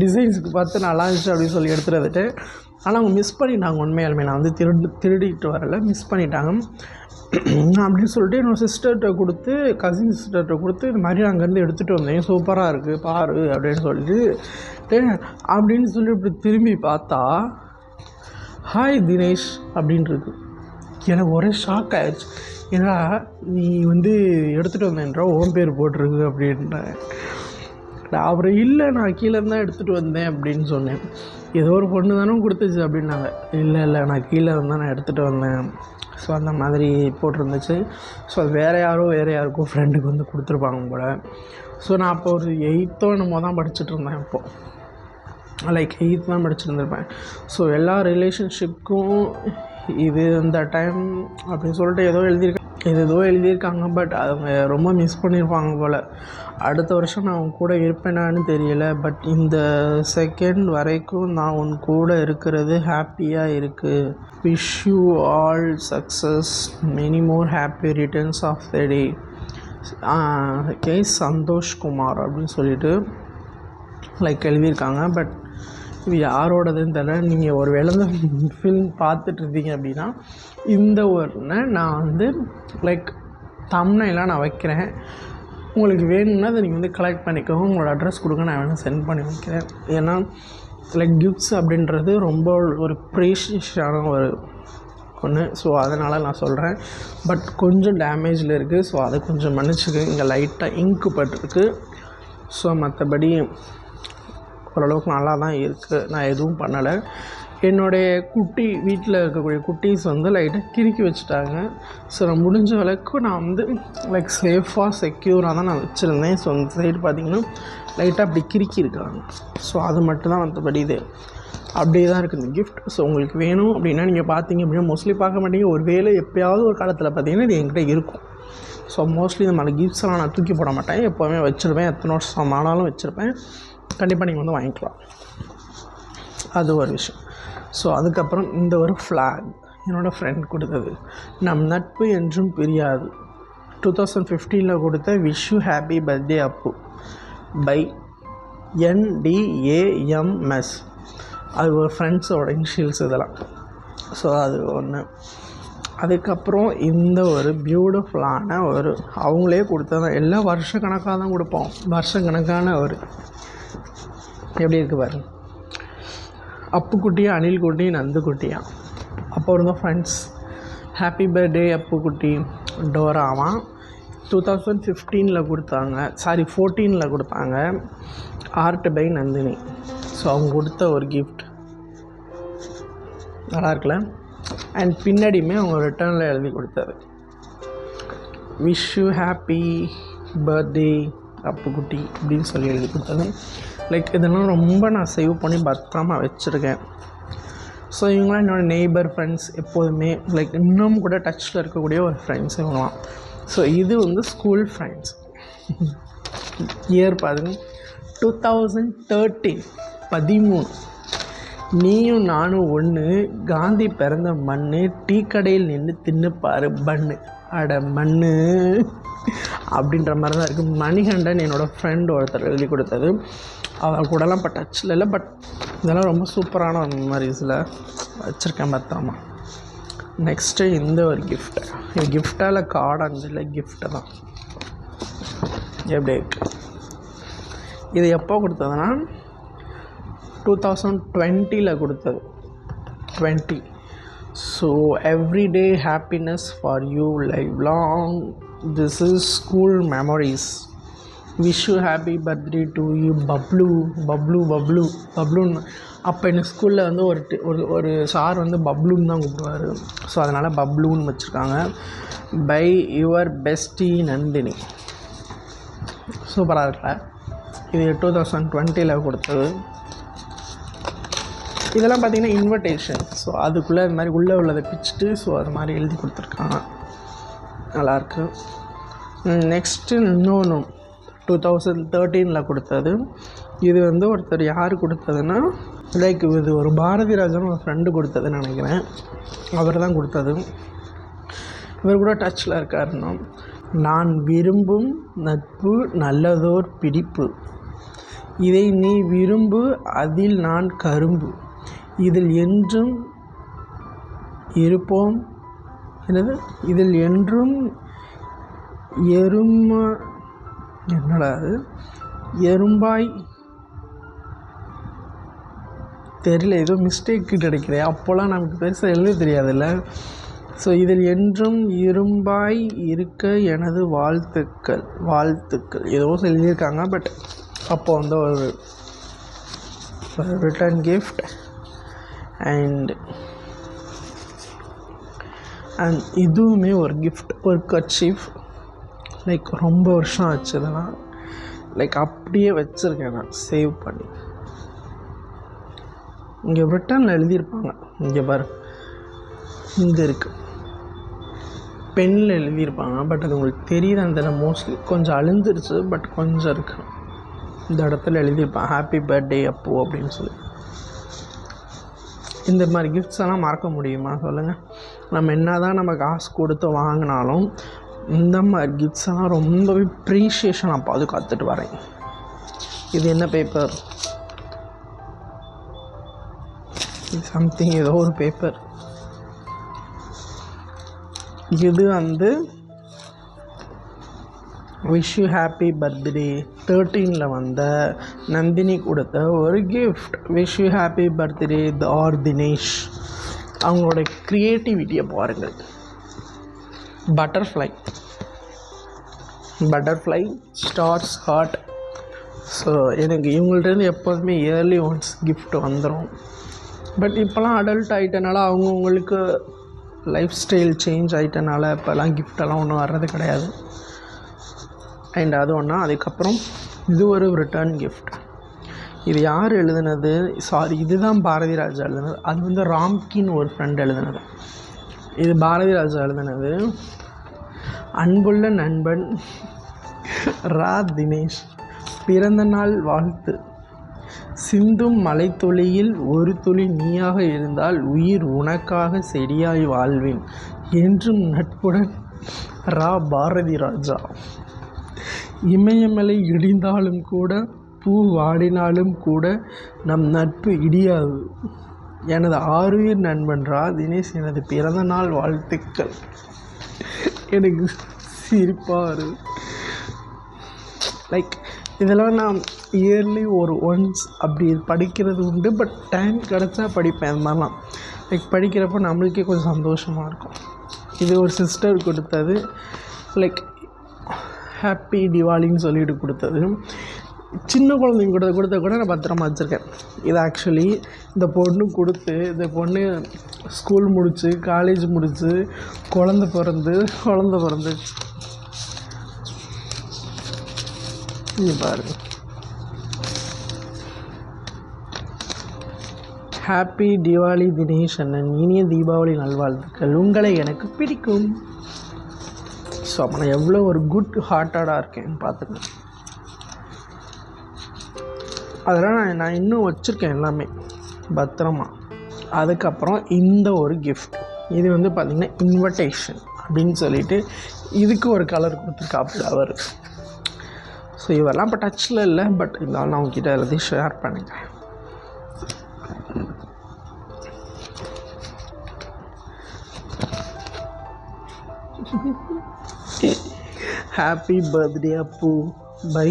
டிசைன்ஸுக்கு பார்த்து நல்லா இருந்துச்சு அப்படின்னு சொல்லி எடுத்துகிட்டு வந்துட்டு. ஆனால் அவங்க மிஸ் பண்ணிட்டாங்க. உண்மையாலுமே நான் திருடிட்டு வரல, மிஸ் பண்ணிட்டாங்க. அப்படின்னு சொல்லிட்டு என்னோடய சிஸ்டர்கிட்ட கொடுத்து, கசின் சிஸ்டர்கிட்ட கொடுத்து, இது மாதிரி அங்கேருந்து எடுத்துகிட்டு வந்தேன், சூப்பராக இருக்குது பாரு அப்படின்னு சொல்லிட்டு இப்படி திரும்பி பார்த்தா ஹாய் தினேஷ் அப்படின்ருக்கு. எனக்கு ஒரே ஷாக் ஆகிடுச்சு. ஏன்னா நீ எடுத்துகிட்டு வந்தேன்ற ஓன் பேர் போட்டிருக்கு அப்படின்றேன். அப்புறம் இல்லை நான் கீழே தான் எடுத்துகிட்டு வந்தேன் அப்படின்னு சொன்னேன். ஏதோ ஒரு பொண்ணு தானே கொடுத்துச்சு அப்படின்னாங்க. இல்லை நான் கீழே இருந்தால் நான் எடுத்துகிட்டு வந்தேன். ஸோ அந்த மாதிரி போட்டிருந்துச்சு. ஸோ அது வேறு யாருக்கும் ஃப்ரெண்டுக்கு கொடுத்துருப்பாங்க போல். ஸோ நான் அப்போ ஒரு 8th என்னமோ தான் படிச்சுட்ருந்தேன். அப்போது லைக் 8th தான் படிச்சுருந்துருப்பேன். ஸோ எல்லா ரிலேஷன்ஷிப்க்கும் இது இந்த டைம் அப்படின்னு சொல்லிட்டு ஏதோ எழுதியிருக்காங்க. பட் அவங்க ரொம்ப மிஸ் பண்ணியிருப்பாங்க போல். அடுத்த வருஷம் நான் உன் கூட இருப்பேனான்னு தெரியல, பட் இந்த செகண்ட் வரைக்கும் நான் உன் கூட இருக்கிறது ஹாப்பியாக இருக்குது. Wish you all success, many more happy returns of the day. Santhosh Kumar அப்படின்னு சொல்லிட்டு லைக் எழுதியிருக்காங்க. பட் இது யாரோடதுன்னு தெரியல. நீங்கள் ஒரு வேளை ஃபில்ம் பார்த்துட்ருந்தீங்க அப்படின்னா இந்த ஒன்று நான் லைக் தம்ப்நெயிலாக நான் வைக்கிறேன். உங்களுக்கு வேணும்னா அதை நீங்கள் வந்து கலெக்ட் பண்ணிக்கோங்க. உங்களோட அட்ரஸ் கொடுங்க, நான் வேணால் சென்ட் பண்ணி வைக்கிறேன். ஏன்னா லைக் கிஃப்ட்ஸ் அப்படின்றது ரொம்ப ஒரு ப்ரீஷியஸான ஒரு ஒன்று. ஸோ அதனால் நான் சொல்கிறேன். பட் கொஞ்சம் டேமேஜில் இருக்குது. ஸோ அதை கொஞ்சம் மன்னிச்சுக்கு. இங்கே லைட்டாக இங்கு பட்டிருக்கு. ஸோ மற்றபடி ஓரளவுக்கு நல்லா தான் இருக்குது. நான் எதுவும் பண்ணலை. என்னுடைய குட்டி வீட்டில் இருக்கக்கூடிய குட்டீஸ் வந்து லைட்டாக கிறுக்கி வச்சுட்டாங்க. ஸோ நான் முடிஞ்ச அளவுக்கு நான் வந்து லைக் சேஃபாக செக்யூராக தான் நான் வச்சுருந்தேன். ஸோ அந்த சைடு பார்த்திங்கன்னா லைட்டாக அப்படி கிறுக்கி இருக்காங்க. ஸோ அது மட்டும்தான். மற்றபடி இது அப்படியே தான் இருக்குது இந்த கிஃப்ட். ஸோ உங்களுக்கு வேணும் அப்படின்னா நீங்கள் பார்த்தீங்க அப்படின்னா மோஸ்ட்லி பார்க்க மாட்டீங்க. ஒரு வேளை எப்போயாவது ஒரு காலத்தில் பார்த்தீங்கன்னா இது என்கிட்ட இருக்கும். ஸோ மோஸ்ட்லி இந்த மாதிரி கிஃப்ட்ஸ்லாம் நான் தூக்கி போட மாட்டேன். எப்போவுமே வச்சுருப்பேன். எத்தனை வருஷம் ஆனாலும் வச்சுருப்பேன். கண்டிப்பாக நீங்கள் வந்து வாங்கிக்கலாம். அது ஒரு விஷயம். ஸோ அதுக்கப்புறம் இந்த ஒரு ஃப்ளாக் என்னோடய ஃப்ரெண்ட் கொடுத்தது. நம் நட்பு என்றும் பிரியாது 2015 கொடுத்த wish you happy birthday Appu by NDAMS. அது ஒரு ஃப்ரெண்ட்ஸோட இனிஷியல்ஸ் இதெல்லாம். ஸோ அது ஒன்று. அதுக்கப்புறம் இந்த ஒரு பியூட்டிஃபுல்லான ஒரு அவங்களே கொடுத்தது. எல்லாம் வருஷக்கணக்காக தான் கொடுப்போம். வருஷக்கணக்கான ஒரு எப்படி இருக்குது பாருங்க. அப்புக்குட்டியா, அணில்குட்டி, நந்துக்குட்டியா. அப்போ இருந்த ஃப்ரெண்ட்ஸ் ஹாப்பி பர்த்டே அப்புக்குட்டி டோராவான் 2015 கொடுத்தாங்க. 14 கொடுத்தாங்க. Art by Nandini. ஸோ அவங்க கொடுத்த ஒரு கிஃப்ட் நல்லா இருக்குல்ல. அண்ட் பின்னாடியுமே அவங்க ரிட்டர்னில் எழுதி கொடுத்தது wish you happy birthday Appukutty அப்படின்னு சொல்லி எழுதி கொடுத்தது. லைக் இதெல்லாம் ரொம்ப நான் சேவ் பண்ணி பத்திரமா வச்சுருக்கேன். ஸோ இவங்களாம் என்னோடய நெய்பர் ஃப்ரெண்ட்ஸ். எப்போதுமே லைக் இன்னும் கூட டச்சில் இருக்கக்கூடிய ஒரு ஃப்ரெண்ட்ஸ் இவங்களாம். ஸோ இது வந்து ஸ்கூல் ஃப்ரெண்ட்ஸ். இயர் பாருங்க 2013. நீயும் நானும் ஒன்று, காந்தி பிறந்த மண்ணு, டீ கடையில் நின்று தின்னுப்பாரு பண்ணு அட மண்ணு அப்படின்ற மாதிரி தான் இருக்குது. மணிகண்டன் என்னோடய ஃப்ரெண்ட் ஒருத்தர் எழுதி கொடுத்தது. அவர் கூடலாம் இப்போ டச்சில் இல்லை. பட் இதெல்லாம் ரொம்ப சூப்பரான ஒரு மெமரிஸில் வச்சுருக்கேன் பத்திரமா. நெக்ஸ்ட்டு இந்த ஒரு கிஃப்ட்டு. இது கிஃப்டாக இல்லை கார்டாக இல்லை, கிஃப்ட்டு தான். எப்படி இருக்கு இது? எப்போ கொடுத்ததுன்னா 2020 கொடுத்தது. 20. So everyday happiness for you live long. This is school memories. Wish you happy birthday to you Bablu. பப்ளூன்னு அப்போ எனக்கு ஸ்கூலில் வந்து ஒரு சார் வந்து பப்ளூன்னு தான் கூப்பிடுவார். ஸோ அதனால் பப்ளூன்னு வச்சுருக்காங்க. By your bestie Nandini. சூப்பராக இருக்கல. இது 2020 கொடுத்தது. இதெல்லாம் பார்த்திங்கன்னா இன்விடேஷன். ஸோ அதுக்குள்ளே இது மாதிரி உள்ளே உள்ளதை பிச்சுட்டு ஸோ அது மாதிரி எழுதி கொடுத்துருக்காங்க. நல்லாயிருக்கு. நெக்ஸ்ட்டு இன்னொன்று 2013 கொடுத்தது. இது வந்து ஒருத்தர் யார் கொடுத்ததுன்னா லைக் இது ஒரு பாரதி ராஜன் ஒரு ஃப்ரெண்டு கொடுத்ததுன்னு நினைக்கிறேன். அவர் தான் கொடுத்தது. இவர் கூட டச்சில் இருக்காருன்னா, நான் விரும்பும் நட்பு நல்லதோர் பிடிப்பு, இதை நீ விரும்பு அதில் நான் கரும்பு, இதில் என்றும் இருப்போம். என்னது? இதில் என்றும் என்னடா அது எறும்பாய் தெரியல, ஏதோ மிஸ்டேக்கு கிடைக்கிறேன். அப்போல்லாம் நமக்கு பெருசாக எழுத தெரியாதுல்ல. ஸோ இதில் என்றும் இரும்பாய் இருக்க எனது வாழ்த்துக்கள் ஏதோ எழுதியிருக்காங்க. பட் அப்போ வந்து ஒரு ரிட்டர்ன் கிஃப்ட். அண்ட் இதுவுமே ஒரு கிஃப்ட், ஒரு கர்ச்சீஃப். லைக் ரொம்ப வருஷம் ஆச்சு. இதெல்லாம் லைக் அப்படியே வச்சுருக்கேன் நான் சேவ் பண்ணி. இங்கே ரிட்டர்னில் எழுதியிருப்பாங்க. இங்கே பாரு, இங்கே இருக்குது, பெண்ணில் எழுதியிருப்பாங்க. பட் அது உங்களுக்கு தெரியுதான்னு தெரியல. மோஸ்ட்லி கொஞ்சம் அழிஞ்சிருச்சு. பட் கொஞ்சம் இருக்குது. இந்த இடத்துல எழுதியிருப்பான் ஹாப்பி பர்த்டே அப்போ அப்படின்னு சொல்லி. இந்த மாதிரி கிஃப்ட்ஸ் எல்லாம் மறக்க முடியுமா சொல்லுங்கள்? நம்ம என்ன தான் நம்ம காசு கொடுத்து வாங்கினாலும் இந்த மாதிரி கிஃப்ட்ஸ் எல்லாம் ரொம்பவே ப்ரீஷியேஷன் நான் பாதுகாத்துட்டு வரேன். இது என்ன பேப்பர்? சம்திங் ஏதோ ஒரு பேப்பர். இது வந்து விஷ் யூ ஹாப்பி பர்த்டே 13ல் வந்த நந்தினி கொடுத்த ஒரு gift. Wish you happy birthday R Dinesh. அவங்களோட க்ரியேட்டிவிட்டியை பாருங்கள். Butterfly stars heart. ஸோ எனக்கு இவங்கள்ட்டேருந்து எப்போதுமே இயர்லி ஒன்ஸ் கிஃப்ட் வந்துடும். பட் இப்போலாம் அடல்ட் ஆகிட்டனால அவங்கவுங்களுக்கு லைஃப் ஸ்டைல் சேஞ்ச் ஆகிட்டனால இப்போலாம் கிஃப்டெல்லாம் ஒன்றும் வர்றது கிடையாது. அண்ட் அது ஒன்றா. அதுக்கப்புறம் இது ஒரு ரிட்டர்ன் கிஃப்ட். இது யார் எழுதுனது? இதுதான் பாரதி ராஜா எழுதுனது. அது வந்து ராம்கின்னு ஒரு ஃப்ரெண்ட் எழுதுனது. இது பாரதி ராஜா எழுதுனது. அன்புள்ள நண்பன் ரா தினேஷ், பிறந்த நாள் வாழ்த்து. சிந்தும் மலைத்துளியில் ஒரு துளி நீயாக இருந்தால் உயிர் உனக்காக செடியாய் வாழ்வேன். என்றும் நட்புடன் ரா பாரதி ராஜா. இமயமலை இடிந்தாலும் கூட, பூ வாடினாலும் கூட நம் நட்பு இடியாது. எனது ஆருயிர் நண்பன் ரா தினேஷ், எனது பிறந்த நாள் வாழ்த்துக்கள். எனக்கு சிரிப்பாக லைக் இதெல்லாம் நான் இயர்லி ஒரு ஒன்ஸ் அப்படி படிக்கிறது உண்டு. பட் டைம் கிடச்சா படிப்பேன். அது மாதிரிலாம் லைக் படிக்கிறப்போ நம்மளுக்கே கொஞ்சம் சந்தோஷமாக இருக்கும். இது ஒரு சிஸ்டர் கொடுத்தது. லைக் ஹாப்பி தீபாவளின்னு சொல்லிட்டு கொடுத்தது. சின்ன குழந்தைங்க கொடுத்த கூட நான் பத்திரமா வச்சுருக்கேன். இது ஆக்சுவலி இந்த பொண்ணு கொடுத்து, இந்த பொண்ணு ஸ்கூல் முடித்து காலேஜ் முடித்து குழந்த பிறந்து இங்கே பாருங்க. ஹாப்பி தீபாவளி தினேஷ் அண்ணன், இனிய தீபாவளி நல்வாழ்த்துக்கள். உங்களை எனக்கு பிடிக்கும். ஸோ அப்போ நான் எவ்வளோ ஒரு குட் ஹார்ட்டடாக இருக்கேன்னு பார்த்துக்கேன். அதெல்லாம் நான் இன்னும் வச்சுருக்கேன் எல்லாமே பத்திரமா. அதுக்கப்புறம் இந்த ஒரு கிஃப்ட். இது வந்து பார்த்திங்கன்னா இன்விடேஷன் அப்படின்னு சொல்லிட்டு இதுக்கு ஒரு கலர் கொடுத்துருக்காப்புல அவர். ஸோ இவரெல்லாம் இப்போ டச்சில் இல்லை. பட் இருந்தாலும் நான் உங்ககிட்ட எல்லாத்தையும் ஷேர் பண்ணிக்கிறேன். Happy birthday Appu by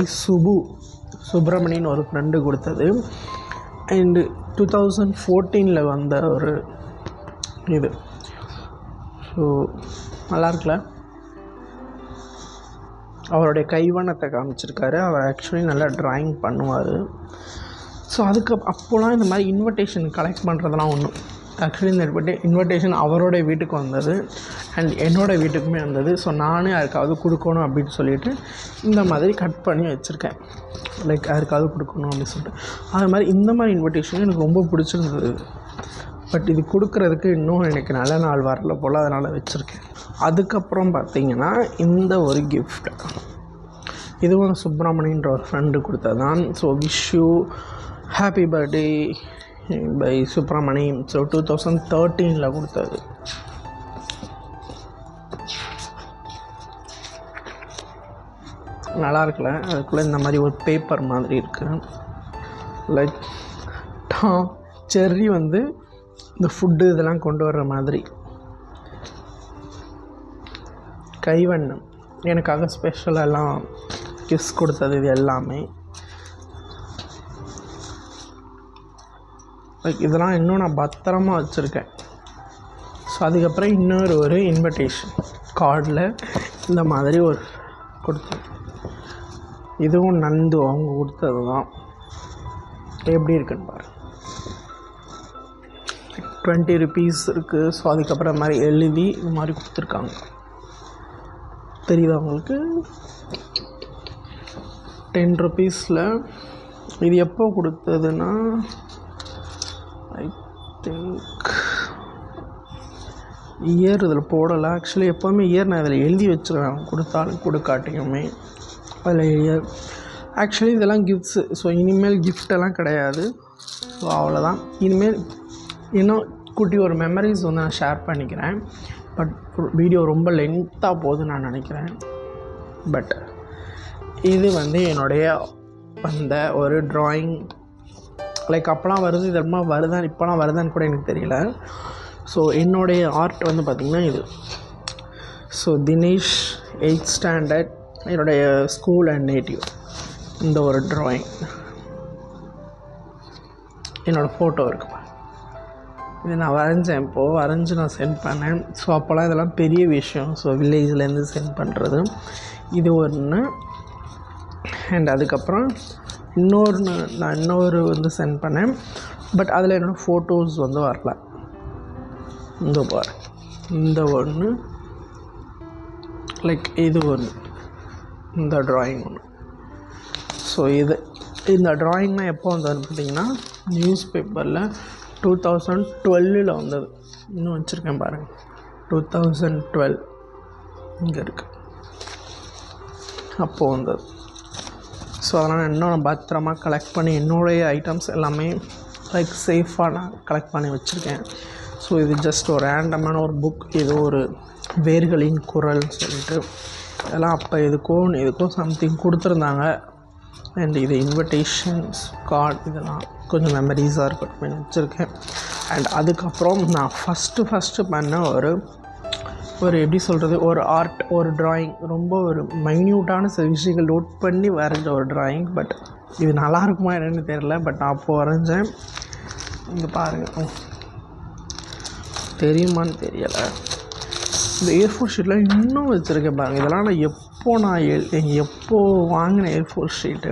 Subramanian ஒரு ஃப்ரெண்டு கொடுத்தது. அண்டு 2014 வந்த ஒரு இது. ஸோ நல்லா இருக்குல்ல? அவருடைய கைவண்ணத்தை காமிச்சிருக்காரு. அவர் ஆக்சுவலி நல்லா ட்ராயிங் பண்ணுவார். ஸோ அப்போலாம் இந்த மாதிரி இன்விடேஷன் கலெக்ட் பண்ணுறதுலாம் ஒன்றும். ஆக்சுவலி இந்த இன்விடேஷன் அவரோட வீட்டுக்கு வந்தது அண்ட் என்னோடய வீட்டுக்குமே வந்தது. ஸோ நானே யாருக்காவது கொடுக்கணும் அப்படின்னு சொல்லிட்டு இந்த மாதிரி கட் பண்ணி வச்சுருக்கேன். லைக் யாருக்காவது கொடுக்கணும் அப்படின்னு சொல்லிட்டு. அது மாதிரி இந்த மாதிரி இன்விடேஷன் எனக்கு ரொம்ப பிடிச்சிருந்தது. பட் இது கொடுக்குறதுக்கு இன்னும் எனக்கு நல்ல நாள் வரல போல், அதனால் வச்சுருக்கேன். அதுக்கப்புறம் பார்த்திங்கன்னா இந்த ஒரு கிஃப்ட். இதுவும் சுப்ரமணியன்ற ஒரு ஃப்ரெண்டு கொடுத்தது தான். So wish you happy birthday by Subramaniam. So 2013 கொடுத்தது. நல்லா இருக்குல்ல? அதுக்குள்ளே இந்த மாதிரி ஒரு பேப்பர் மாதிரி இருக்குது. லைக் செர்ரி வந்து இந்த ஃபுட்டு இதெல்லாம் கொண்டு வர்ற மாதிரி. கைவண்ணம் எனக்காக ஸ்பெஷலெல்லாம் கிஃப்ட்ஸ் கொடுத்தது. இது எல்லாமே லைக் இதெல்லாம் இன்னும் நான் பத்திரமா வச்சுருக்கேன். ஸோ அதுக்கப்புறம் இன்னொரு ஒரு இன்விடேஷன் கார்டில் இந்த மாதிரி ஒரு கொடுத்தேன். இதுவும் நந்து அவங்க கொடுத்தது தான். எப்படி இருக்குன்னு பாரு. 20 rupees இருக்குது. ஸோ அதுக்கப்புறம் இந்த மாதிரி எழுதி இது மாதிரி கொடுத்துருக்காங்க. தெரியுதா உங்களுக்கு? 10 rupeesல இது எப்போ கொடுத்ததுன்னா ஐ திங்க் இயர் இதில் போடலை. ஆக்சுவலி எப்போவுமே இயர் நான் இதில் எழுதி வச்சுருவேன், கொடுத்தாலும் கொடுக்காட்டியுமே அதில் இயர். ஆக்சுவலி இதெல்லாம் கிஃப்ட்ஸு. ஸோ இனிமேல் கிஃப்டெல்லாம் கிடையாது. ஸோ அவ்வளோதான். இனிமேல் இன்னும் குட்டி ஒரு மெமரிஸ் வந்து நான் ஷேர் பண்ணிக்கிறேன். பட் வீடியோ ரொம்ப லென்த்தாக போகுதுன்னு நான் நினைக்கிறேன். பட் இது வந்து என்னுடைய வந்த ஒரு ட்ராயிங். லைக் அப்போலாம் வருது, இதெல்லாம் வருதான் இப்போலாம் வருதான்னு கூட எனக்கு தெரியல. ஸோ என்னுடைய ஆர்ட் வந்து பார்த்திங்கன்னா இது. ஸோ தினேஷ் 8th standard என்னுடைய ஸ்கூல் அண்ட் நேட்டிவ் இந்த ஒரு ட்ராயிங், என்னோடய ஃபோட்டோ இருக்குப்பா. இது நான் வரைஞ்சேன், இப்போது வரைஞ்சி நான் சென்ட் பண்ணேன். ஸோ அப்போல்லாம் இதெல்லாம் பெரிய விஷயம். ஸோ வில்லேஜ்லேருந்து சென்ட் பண்ணுறது இது ஒன்று. அண்ட் அதுக்கப்புறம் நான் இன்னொரு வந்து சென்ட் பண்ணேன். பட் அதில் என்னோடய ஃபோட்டோஸ் வந்து வரல. இந்த பாரு, இந்த ஒன்று, லைக் இது ஒன்று, இந்த ட்ராயிங் ஒன்று. ஸோ இந்த ட்ராயிங்னால் எப்போ வந்ததுன்னு பார்த்தீங்கன்னா நியூஸ் பேப்பரில் 2012 வந்தது. இன்னும் வச்சுருக்கேன் பாருங்கள், 2012 இங்கே இருக்குது, அப்போது வந்தது. ஸோ அதனால் இன்னும் நான் பத்திரமா கலெக்ட் பண்ணி என்னுடைய ஐட்டம்ஸ் எல்லாமே லைக் சேஃபாக நான் கலெக்ட் பண்ணி வச்சுருக்கேன். ஸோ இது ஜஸ்ட் ஒரு ரேண்டமான ஒரு புக். இது ஒரு வேர்களின் குரல்னு சொல்லிட்டு இதெல்லாம் அப்போ எதுக்கோ சம்திங் கொடுத்துருந்தாங்க. அண்ட் இது இன்விடேஷன்ஸ் கார்டு, இதெல்லாம் கொஞ்சம் மெமரிஸாக இருக்கட்டும் வச்சுருக்கேன். அண்ட் அதுக்கப்புறம் நான் ஃபஸ்ட்டு பண்ண ஒரு எப்படி சொல்கிறது, ஒரு ஆர்ட், ஒரு ட்ராயிங், ரொம்ப ஒரு மைன்யூட்டான சில விஷயங்கள் நோட் பண்ணி வரைஞ்ச ஒரு ட்ராயிங். பட் இது நல்லாயிருக்குமா என்னென்னு தெரியல. பட் நான் அப்போது வரைஞ்சேன். இங்கே பாருங்கள், தெரியுமான்னு தெரியலை. இந்த ஏர்ஃபோர் ஷீட்டில் இன்னும் வச்சுருக்கேன் பாருங்கள். இதெல்லாம் நான் எப்போ வாங்கின ஏர்ஃபோர் ஷீட்டு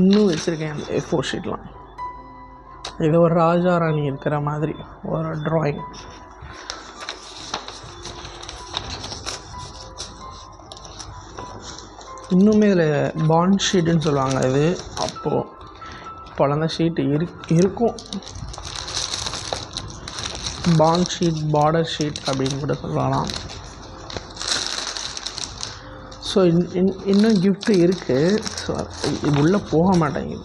இன்னும் வச்சுருக்கேன். அந்த ஏர்ஃபோர் ஷீட்லாம் இது ஒரு ராஜா ராணி இருக்கிற மாதிரி ஒரு ட்ராயிங். இன்னுமே இதில் பாண்ட் ஷீட்டுன்னு சொல்லுவாங்க. இது அப்போலாம் அந்த ஷீட்டு இருக்கும். பாண்ட் ஷீட், பார்டர் ஷீட் அப்படின்னு கூட சொல்லலாம். ஸோ இன்னும் கிஃப்ட்டு இருக்குது. ஸோ இது உள்ளே போக மாட்டேங்குது.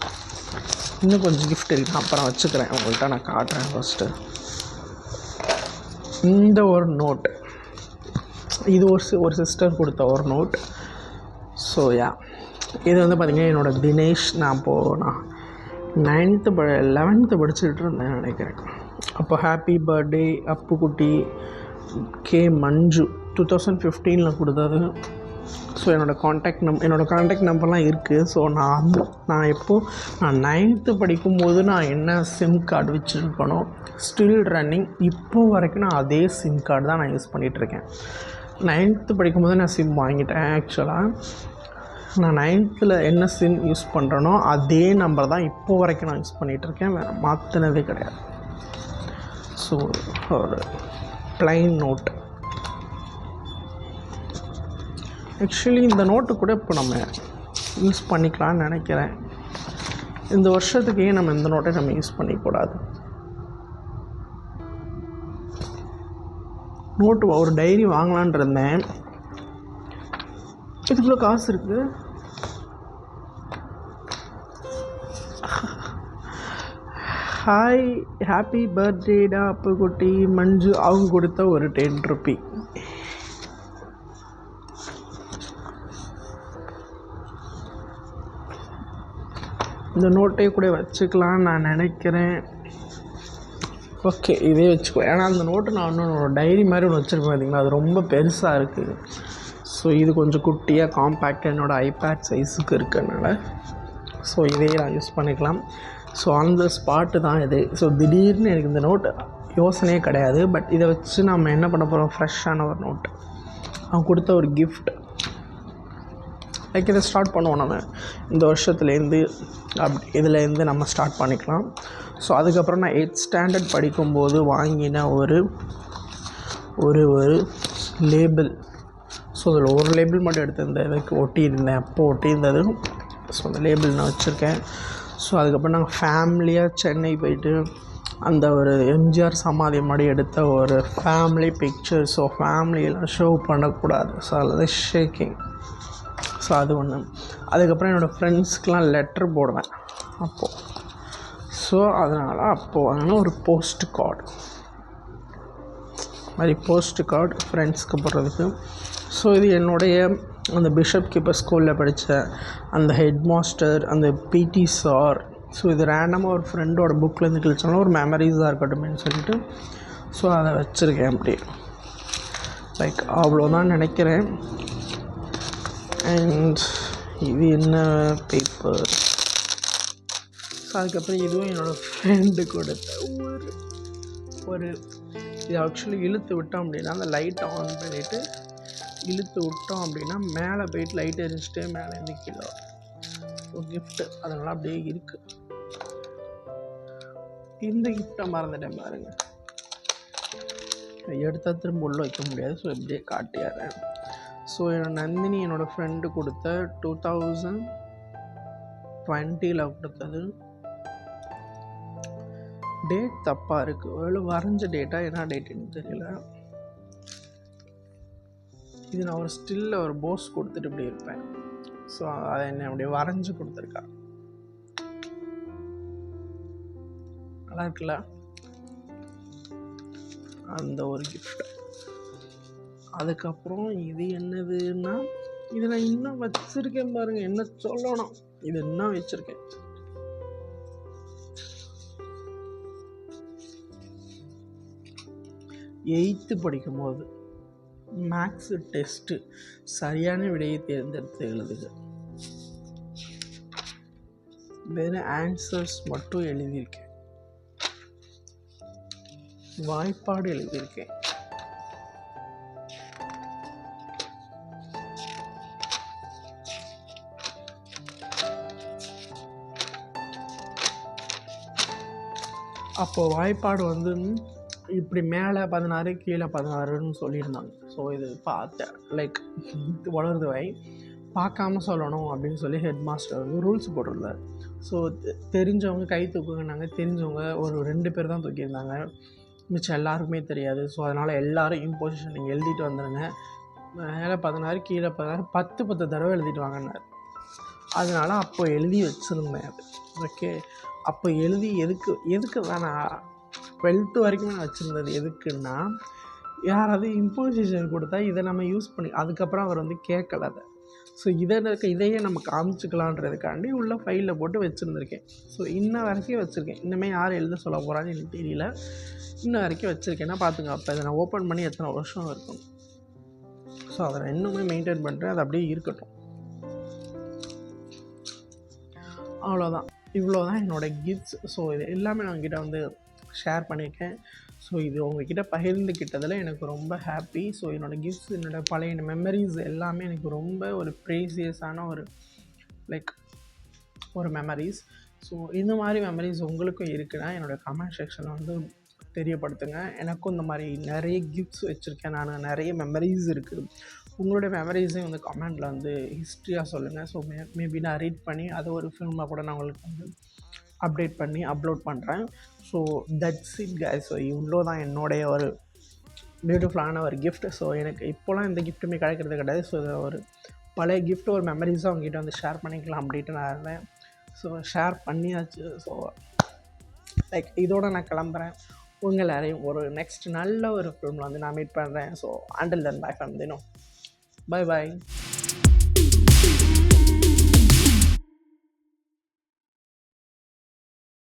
இன்னும் கொஞ்சம் கிஃப்ட் இருக்குது, அப்புறம் வச்சுக்கிறேன். உங்கள்கிட்ட நான் காட்டுறேன். ஃபஸ்ட்டு இந்த ஒரு நோட், இது ஒரு சிஸ்டர் கொடுத்த ஒரு நோட். ஸோ இது வந்து பார்த்திங்கன்னா என்னோடய தினேஷ். நான் 11th படிச்சுட்டு இருந்தேன் நினைக்கிறேன். அப்போ ஹாப்பி பர்த்டே அப்புக்குட்டி கே மஞ்சு 2015 கொடுத்தது. ஸோ என்னோடய காண்டாக்ட் நம்பர்லாம் இருக்குது. ஸோ நான் 9th படிக்கும்போது நான் என்ன சிம் கார்டு வச்சுருக்கணும் ஸ்டில் ரன்னிங். இப்போது வரைக்கும் நான் அதே சிம் கார்டு தான் நான் யூஸ் பண்ணிகிட்ருக்கேன். 9th படிக்கும்போது நான் சிம் வாங்கிட்டேன். ஆக்சுவலாக நான் 9th என்ன சிம் யூஸ் பண்ணுறேனோ அதே நம்பர் தான் இப்போது வரைக்கும் நான் யூஸ் பண்ணிகிட்ருக்கேன். வேறு மாற்றினதே கிடையாது. ஸோ ஒரு ப்ளைன் நோட். ஆக்சுவலி இந்த நோட்டு கூட இப்போ நம்ம யூஸ் பண்ணிக்கலான்னு நினைக்கிறேன். இந்த வருஷத்துக்கு ஏன் நம்ம இந்த நோட்டை நம்ம யூஸ் பண்ணிக்கூடாது? நோட்டு ஒரு டைரி வாங்கலான் இருந்தேன். இதுக்குள்ளே காசு இருக்குது. ஹாய், ஹாப்பி பர்த்டேடா அப்புக்குட்டி மஞ்சு. அவங்க கொடுத்த ஒரு 10 ரூபி. இந்த நோட்டை கூட வச்சுக்கலான்னு நான் நினைக்கிறேன். ஓகே, இதே வச்சுக்கோ. ஏன்னா அந்த நோட்டு நான் இன்னொரு டைரி மாதிரி ஒன்று வச்சுருக்கேன் பார்த்திங்களா, அது ரொம்ப பெருசாக இருக்குது. ஸோ இது கொஞ்சம் குட்டியாக காம்பேக்டாக என்னோடய ஐபேட் சைஸுக்கு இருக்கிறதுனால ஸோ இதே நான் யூஸ் பண்ணிக்கலாம். ஸோ அந்த ஸ்பாட்டு தான் இது. ஸோ திடீர்னு எனக்கு இந்த நோட்டு யோசனையே கிடையாது. பட் இதை வச்சு நம்ம என்ன பண்ண போகிறோம், ஃப்ரெஷ்ஷான ஒரு நோட்டு, அவன் கொடுத்த ஒரு கிஃப்ட். லைக் இதை ஸ்டார்ட் பண்ணுவோம் நம்ம இந்த வருஷத்துலேருந்து. இதுலேருந்து நம்ம ஸ்டார்ட் பண்ணிக்கலாம். ஸோ அதுக்கப்புறம் நான் 8th ஸ்டாண்டர்ட் படிக்கும்போது வாங்கின ஒரு லேபிள். ஸோ அதில் ஒரு லேபிள் மட்டும் எடுத்திருந்தேன், இதுக்கு ஒட்டியிருந்தேன். அப்போது ஒட்டியிருந்தது. ஸோ அந்த லேபிள் நான் வச்சுருக்கேன். ஸோ அதுக்கப்புறம் நாங்கள் ஃபேமிலியாக சென்னை போயிட்டு அந்த ஒரு எம்ஜிஆர் சமாதி மாதிரி எடுத்த ஒரு ஃபேமிலி பிக்சர். ஸோ ஃபேமிலியெல்லாம் ஷோ பண்ணக்கூடாது. ஸோ அதில் ஷேக்கிங். ஸோ அது ஒன்று. அதுக்கப்புறம் என்னோடய ஃப்ரெண்ட்ஸ்க்கெலாம் லெட்ரு போடுவேன் அப்போது. ஸோ அதனால் அப்போது வாங்கின ஒரு போஸ்ட் கார்டு மாதிரி ஃப்ரெண்ட்ஸ்க்கு போடுறதுக்கு. ஸோ இது என்னுடைய அந்த பிஷப் கீப்பர் ஸ்கூலில் படித்த அந்த ஹெட் மாஸ்டர், அந்த பிடி சார். ஸோ இது ரேண்டமாக ஒரு ஃப்ரெண்டோட புக்லேருந்து கிழிச்சாலும் ஒரு மெமரிஸாக இருக்கட்டும்னு சொல்லிட்டு ஸோ அதை வச்சுருக்கேன். அப்படி லைக் அவ்வளோதான் நினைக்கிறேன். அண்ட் இது என்ன பேப்பர். ஸோ அதுக்கப்புறம் இதுவும் என்னோடய ஃப்ரெண்டு கொடுத்த ஒரு இது ஆக்சுவலி இழுத்து விட்டோம் அப்படின்னா அந்த லைட்டை ஆன் பண்ணிவிட்டு இழுத்து விட்டோம் அப்படின்னா மேலே போயிட்டு லைட் எரிஞ்சிட்டு மேலே இருந்து கீழே ஒரு கிஃப்ட்டு அதனால் அப்படியே இருக்குது. இந்த கிஃப்டை மறந்துட்டேன் பாருங்க, எடுத்தால் திரும்ப உள்ள வைக்க முடியாது. ஸோ இப்படியே காட்டிடுறேன். ஸோ நந்தினி என்னோடய ஃப்ரெண்டு கொடுத்த 2020 கொடுத்தது. டேட் தப்பாக இருக்குது, ஒருவேளை வரைஞ்ச டேட்டா என்ன டேட்டுன்னு தெரியல. இது நான் ஒரு ஸ்டில்ல ஒரு போஸ் கொடுத்துட்டு இப்படி இருப்பேன். ஸோ அதை என்ன அப்படியே வரைஞ்சி கொடுத்துருக்கா. நல்லா இருக்குல்ல அந்த ஒரு கிஃப்ட். அதுக்கப்புறம் இது என்னதுன்னா இது நான் இன்னும் வச்சிருக்கேன் பாருங்க, என்ன சொல்லணும், இது இன்னும் வச்சிருக்கேன். எயித்து படிக்கும் போது மேக்ஸ் டெஸ்ட்டு சரியான விடையை தேர்ந்தெடுத்து எழுதுக. வெறும் ஆன்சர்ஸ் மட்டும் எழுதியிருக்கேன், வாய்ப்பாடு எழுதியிருக்கேன். அப்போது வாய்ப்பாடு வந்து இப்படி மேலே 16 கீழே 16ன்னு சொல்லியிருந்தாங்க. ஸோ இது பார்த்தேன், லைக் வளருது வை பார்க்காம சொல்லணும் அப்படின்னு சொல்லி ஹெட் மாஸ்டர் வந்து ரூல்ஸ் போட்டிருந்தார். ஸோ தெரிஞ்சவங்க கை தூக்குங்கன்னாங்க. தெரிஞ்சவங்க ஒரு 2 பேர் தான் தூக்கியிருந்தாங்க, மிச்சம் எல்லாருக்குமே தெரியாது. ஸோ அதனால் எல்லோரும் இம்போசிஷன் நீங்கள் எழுதிட்டு வந்துடுங்க, மேலே 16 கீழே 16 10 தடவை எழுதிட்டு வாங்கினார். அதனால் அப்போ எழுதி வச்சுருந்தேன் அது. ஓகே, அப்போ எழுதி எதுக்கு வேணாம் 12th வரைக்கும் நான் வச்சுருந்தது எதுக்குன்னா, யாராவது இம்போசிஷன் கொடுத்தா இதை நம்ம யூஸ் பண்ணி அதுக்கப்புறம் அவர் வந்து கேட்கல அதை. ஸோ இதையே நம்ம காமிச்சிக்கலான்றதுக்காண்டி உள்ள ஃபைலில் போட்டு வச்சுருந்துருக்கேன். ஸோ இன்ன வரைக்கும் வச்சுருக்கேன். இன்னுமே யார் எழுத சொல்ல போகிறான்னு எனக்கு தெரியல, இன்ன வரைக்கும் வச்சுருக்கேன்னா பார்த்துங்க. அப்போ இதை நான் ஓப்பன் பண்ணி எத்தனை வருஷம் இருக்கும். ஸோ அதை நான் இன்னுமே மெயின்டைன் பண்ணுறேன், அது அப்படியே இருக்கட்டும். அவ்வளோதான், இவ்வளோ தான் என்னோடய கிஃப்ட்ஸ். ஸோ இது எல்லாமே நான் உங்ககிட்ட வந்து ஷேர் பண்ணியிருக்கேன். ஸோ இது உங்ககிட்ட பகிர்ந்துக்கிட்டதில் எனக்கு ரொம்ப ஹாப்பி. ஸோ என்னோடய கிஃப்ட்ஸ், என்னோடய பழைய மெமரிஸ் எல்லாமே எனக்கு ரொம்ப ஒரு ப்ரீசியஸான ஒரு லைக் ஒரு மெமரிஸ். ஸோ இந்த மாதிரி மெமரிஸ் உங்களுக்கும் இருக்குன்னா என்னோடய கமெண்ட் செக்ஷனில் வந்து தெரியப்படுத்துங்க. எனக்கும் இந்த மாதிரி நிறைய கிஃப்ட்ஸ் வச்சுருக்கேன், நான் நிறைய மெமரிஸ் இருக்குது. உங்களுடைய மெமரிஸையும் வந்து கமெண்டில் வந்து ஹிஸ்ட்ரியாக சொல்லுங்கள். ஸோ மேபி நான் ரீட் பண்ணி அதை ஒரு ஃபில்மாக கூட நான் உங்களுக்கு வந்து அப்டேட் பண்ணி அப்லோட் பண்ணுறேன். So that's it guys. So இவ்வளோ தான் என்னுடைய ஒரு பியூட்டிஃபுல்லான ஒரு கிஃப்ட். ஸோ எனக்கு இப்போலாம் எந்த கிஃப்ட்டுமே கிடைக்கிறது கிடையாது. ஸோ ஒரு பழைய கிஃப்ட் ஒரு மெமரிஸாக அவங்ககிட்ட வந்து ஷேர் பண்ணிக்கலாம் அப்படின்ட்டு நான் இருந்தேன். ஸோ ஷேர் பண்ணியாச்சு. ஸோ லைக் இதோடு நான் கிளம்புறேன். உங்கள் எல்லாரையும் ஒரு நெக்ஸ்ட் நல்ல ஒரு ஃபிலிமில் வந்து நான் மீட் பண்ணுறேன். So until then bye from Dino, bye bye.